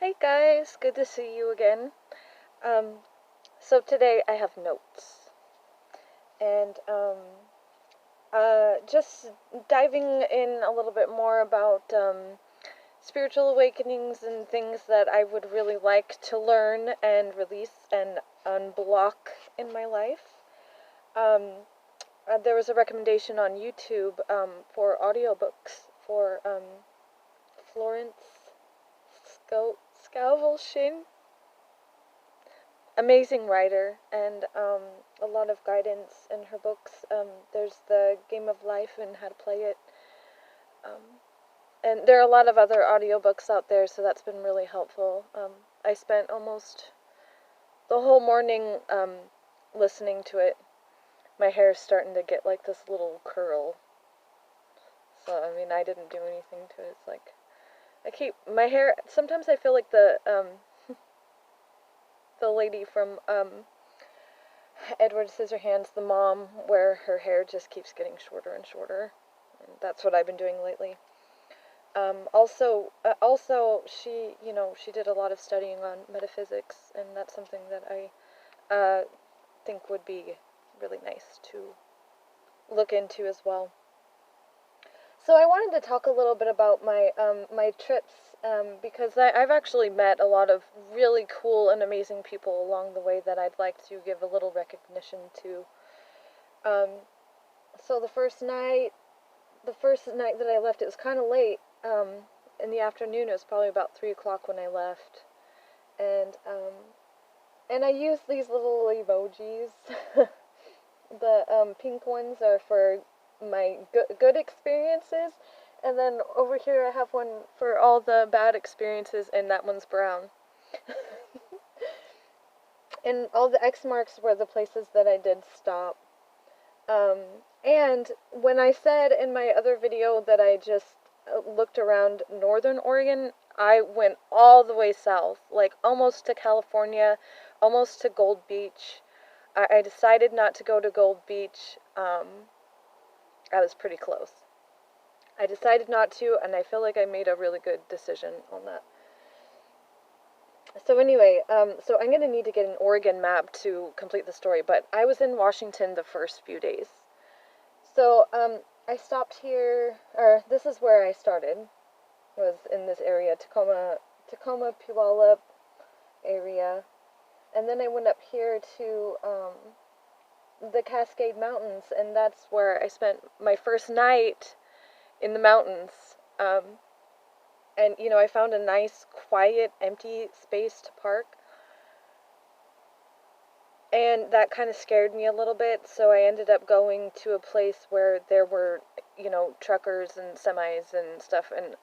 Hey guys, good to see you again. Um, so today I have notes, and just diving in a little bit more about spiritual awakenings and things that I would really like to learn and release and unblock in my life. Um, there was a recommendation on YouTube for audiobooks for Florence Scovel, amazing writer, and a lot of guidance in her books. There's the Game of Life and how to play it. And there are a lot of other audiobooks out there, so that's been really helpful. I spent almost the whole morning listening to it. My hair's starting to get like this little curl. So, I mean, I didn't do anything to it. It's like, I keep, my hair, sometimes I feel like the lady from Edward Scissorhands, the mom, where her hair just keeps getting shorter and shorter. And that's what I've been doing lately. Also, she did a lot of studying on metaphysics, and that's something that I think would be really nice to look into as well. So I wanted to talk a little bit about my trips, because I've actually met a lot of really cool and amazing people along the way that I'd like to give a little recognition to. Um, so the first night that I left, it was kind of late. In the afternoon, it was probably about 3 o'clock when I left, and I used these little emojis. The pink ones are for my good experiences, and then over here I have one for all the bad experiences, and that one's brown. And all the X marks were the places that I did stop. And when I said in my other video that I just looked around Northern Oregon, I went all the way south, like almost to California, almost to Gold Beach. I decided not to go to Gold Beach. I was pretty close. I decided not to, and I feel like I made a really good decision on that. So anyway, so I'm going to need to get an Oregon map to complete the story, but I was in Washington the first few days. So, I stopped here, or this is where I started, was in this area, Tacoma, Puyallup area, and then I went up here to, the Cascade Mountains, and that's where I spent my first night in the mountains. And, I found a nice, quiet, empty space to park. And that kind of scared me a little bit, so I ended up going to a place where there were, truckers and semis and stuff. And,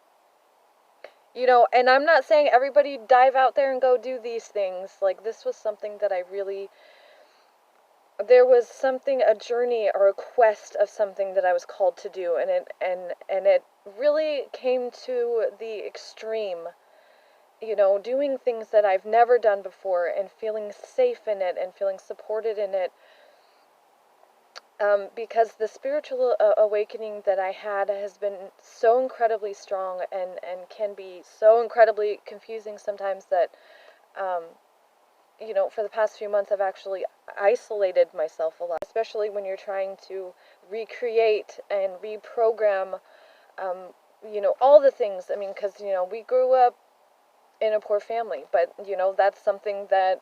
and I'm not saying everybody dive out there and go do these things. Like, this was something that I really, there was something, a journey or a quest of something that I was called to do, and it really came to the extreme, doing things that I've never done before and feeling safe in it and feeling supported in it, because the spiritual awakening that I had has been so incredibly strong and can be so incredibly confusing sometimes that, for the past few months I've actually isolated myself a lot, especially when you're trying to recreate and reprogram, all the things. I mean, because, we grew up in a poor family, but, that's something that,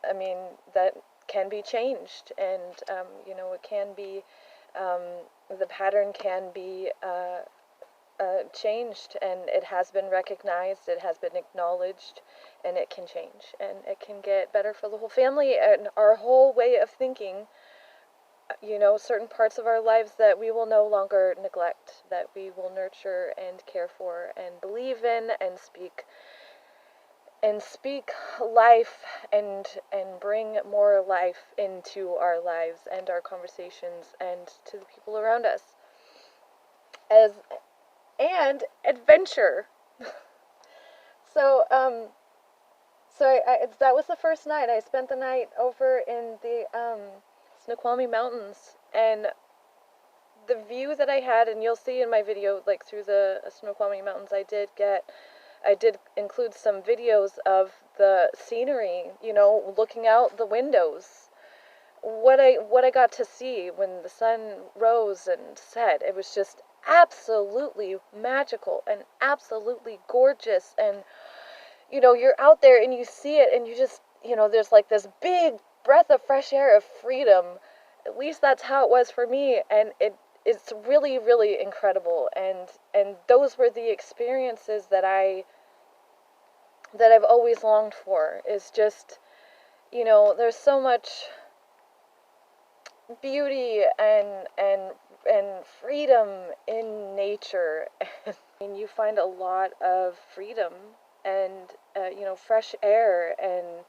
I mean, that can be changed, and, it can be, the pattern can be, changed, and it has been recognized, it has been acknowledged, and it can change, and it can get better for the whole family and our whole way of thinking. Certain parts of our lives that we will no longer neglect, that we will nurture and care for and believe in and speak life and bring more life into our lives and our conversations and to the people around us, as and adventure. So that was the first night. I spent the night over in the Snoqualmie Mountains, and the view that I had, and you'll see in my video, like through the Snoqualmie Mountains, I did get I did include some videos of the scenery, you know, looking out the windows. What I got to see when the sun rose and set, it was just absolutely magical and absolutely gorgeous. And you know, you're out there and you see it and you just, you know, there's like this big breath of fresh air of freedom. At least that's how it was for me, and it's really, really incredible. And those were the experiences that I've always longed for. Is just, you know, there's so much beauty and freedom in nature. And you find a lot of freedom and you know, fresh air and,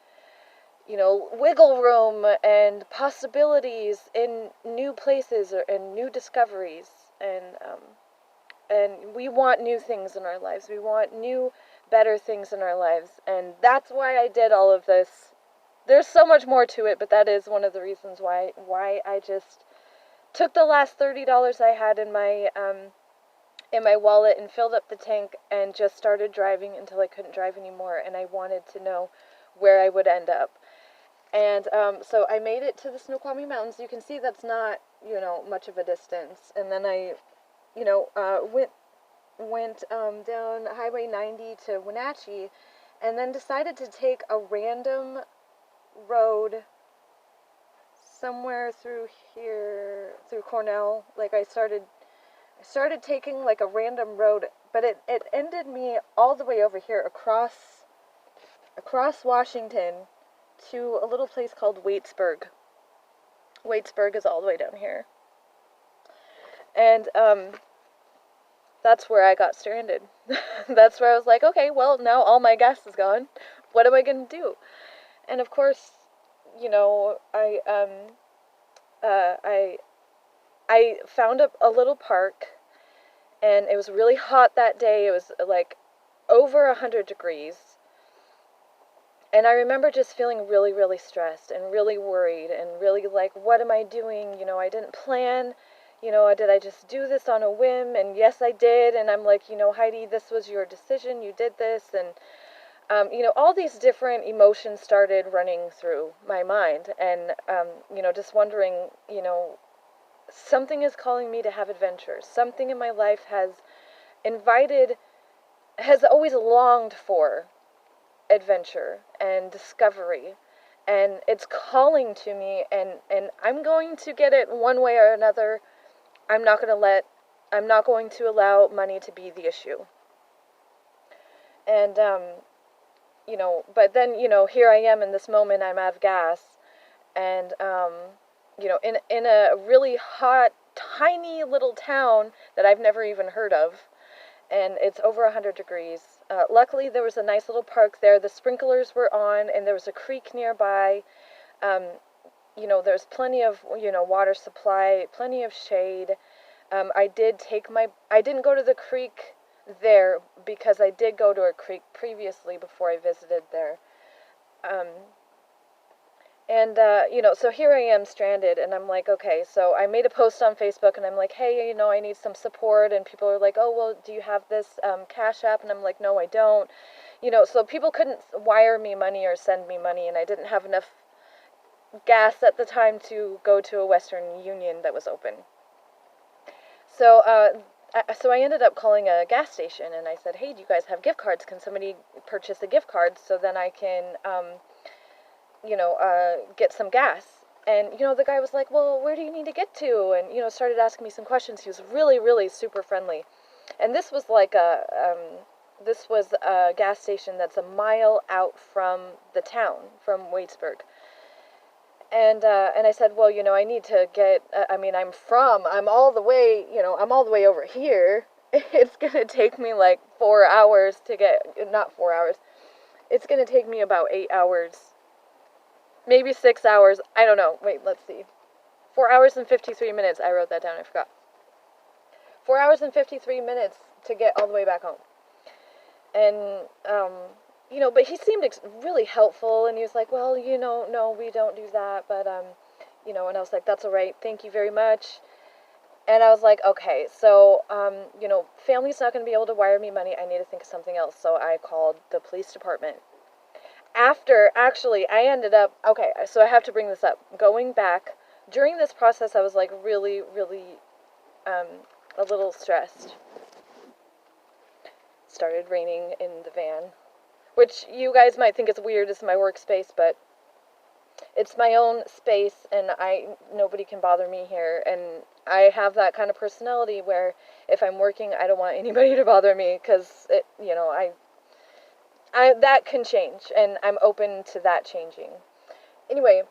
you know, wiggle room and possibilities in new places and new discoveries. And we want new things in our lives. We want new, better things in our lives. And that's why I did all of this. There's so much more to it, but that is one of the reasons why I just took the last $30 I had in my wallet and filled up the tank and just started driving until I couldn't drive anymore, and I wanted to know where I would end up. And so I made it to the Snoqualmie Mountains. You can see that's not, you know, much of a distance. And then I, you know, went down Highway 90 to Wenatchee, and then decided to take a random road somewhere through here, through Cornell. Like I started taking like a random road, but it ended me all the way over here across Washington to a little place called Waitsburg. Waitsburg is all the way down here. And that's where I got stranded. That's where I was like, okay, well, now all my gas is gone. What am I going to do? And of course, you know, I found a little park, and it was really hot that day. It was like over 100 degrees. And I remember just feeling really, really stressed and really worried and really like, what am I doing? You know, I didn't plan. You know, did I just do this on a whim? And yes, I did. And I'm like, you know, Heidi, this was your decision. You did this. And you know, all these different emotions started running through my mind, and, you know, just wondering, you know, something is calling me to have adventures. Something in my life has always longed for adventure and discovery, and it's calling to me, and I'm going to get it one way or another. I'm not going to allow money to be the issue. And, you know, but then, you know, here I am in this moment, I'm out of gas, and, you know, in a really hot, tiny little town that I've never even heard of, and it's over 100 degrees. Luckily, there was a nice little park there. The sprinklers were on, and there was a creek nearby. You know, there's plenty of, you know, water supply, plenty of shade. I didn't go to the creek there because I did go to a creek previously before I visited there. You know, so here I am stranded, and I'm like, okay, so I made a post on Facebook, and I'm like, hey, you know, I need some support, and people are like, oh, well, do you have this Cash App? And I'm like, no, I don't. You know, so people couldn't wire me money or send me money, and I didn't have enough gas at the time to go to a Western Union that was open. So, so I ended up calling a gas station, and I said, hey, do you guys have gift cards? Can somebody purchase a gift card so then I can, you know, get some gas? And, you know, the guy was like, well, where do you need to get to? And, you know, started asking me some questions. He was really, really super friendly. And this was like this was a gas station that's a mile out from the town, from Waitsburg. And I said, well, you know, I need to get, I'm all the way, you know, I'm all the way over here. It's going to take me like 4 hours to get, not 4 hours. It's going to take me about 8 hours, maybe 6 hours. I don't know. Wait, let's see. 4 hours and 53 minutes. I wrote that down. I forgot. 4 hours and 53 minutes to get all the way back home. And, you know, but he seemed really helpful, and he was like, well, you know, no, we don't do that, but, you know, and I was like, that's all right, thank you very much. And I was like, okay, so, family's not going to be able to wire me money. I need to think of something else. So I called the police department. Actually, I ended up, okay, so I have to bring this up. Going back, during this process, I was like really, really, um, a little stressed. Started raining in the van, which you guys might think is weird. It's my workspace, but it's my own space, and nobody can bother me here. And I have that kind of personality where if I'm working, I don't want anybody to bother me because that can change, and I'm open to that changing. Anyway,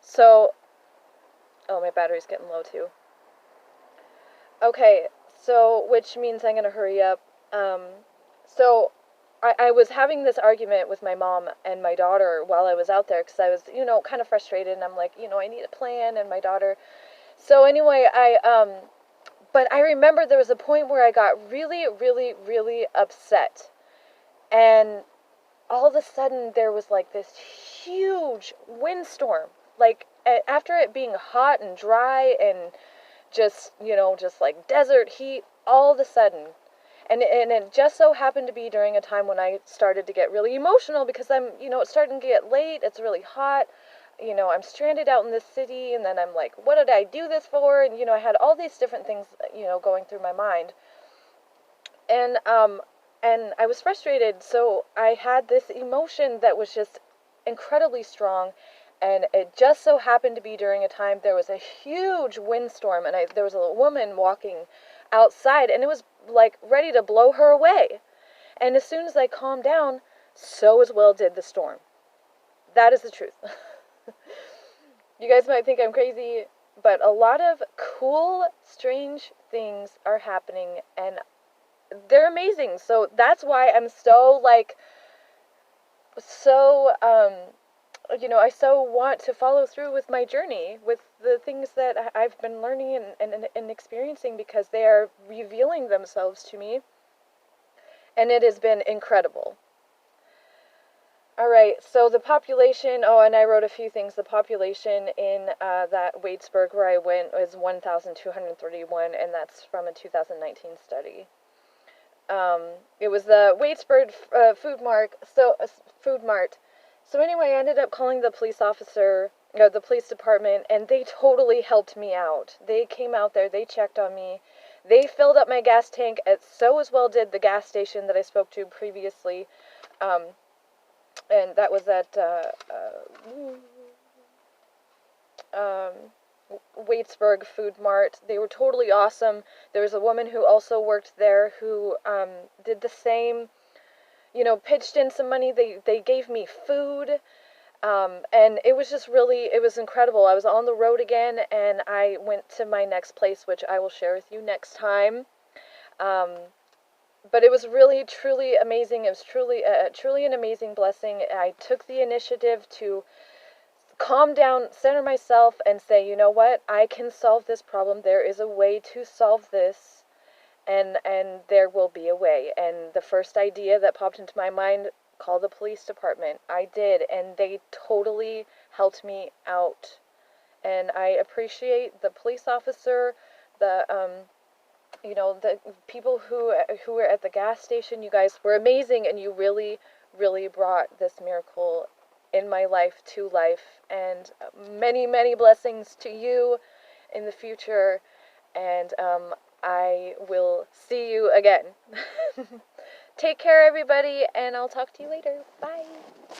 so oh, my battery's getting low too. Okay, so which means I'm gonna hurry up. So I was having this argument with my mom and my daughter while I was out there because I was, kind of frustrated, and I'm like, I need a plan, and my daughter. So anyway, but I remember there was a point where I got really, really, really upset, and all of a sudden there was like this huge windstorm, like after it being hot and dry and just like desert heat, all of a sudden. And it just so happened to be during a time when I started to get really emotional because it's starting to get late, it's really hot, I'm stranded out in this city, and then I'm like, what did I do this for? And, I had all these different things, going through my mind. And I was frustrated, so I had this emotion that was just incredibly strong, and it just so happened to be during a time there was a huge windstorm, and there was a woman walking outside, and it was like ready to blow her away. And as soon as I calmed down, so as well did the storm. That is the truth. You guys might think I'm crazy, but a lot of cool, strange things are happening, and they're amazing. So that's why I'm so, like, so, I so want to follow through with my journey, with the things that I've been learning and experiencing, because they are revealing themselves to me, and it has been incredible. Alright, so the population, and I wrote a few things. The population in that Waitsburg where I went was 1,231, and that's from a 2019 study. It was the Waitsburg Food Mart. So anyway, I ended up calling the the police department, and they totally helped me out. They came out there, they checked on me, they filled up my gas tank, so as well did the gas station that I spoke to previously. And that was at Waitsburg Food Mart. They were totally awesome. There was a woman who also worked there who did the same, pitched in some money. They gave me food, and it was just really, it was incredible. I was on the road again, and I went to my next place, which I will share with you next time. But it was really, truly amazing. It was truly an amazing blessing. I took the initiative to calm down, center myself, and say, you know what? I can solve this problem. There is a way to solve this, and there will be a way. And the first idea that popped into my mind, call the police department. I did, and they totally helped me out. And I appreciate the police officer, the the people who were at the gas station. You guys were amazing, and you really, really brought this miracle in my life to life, and many, many blessings to you in the future, and I will see you again. Take care, everybody, and I'll talk to you later. Bye.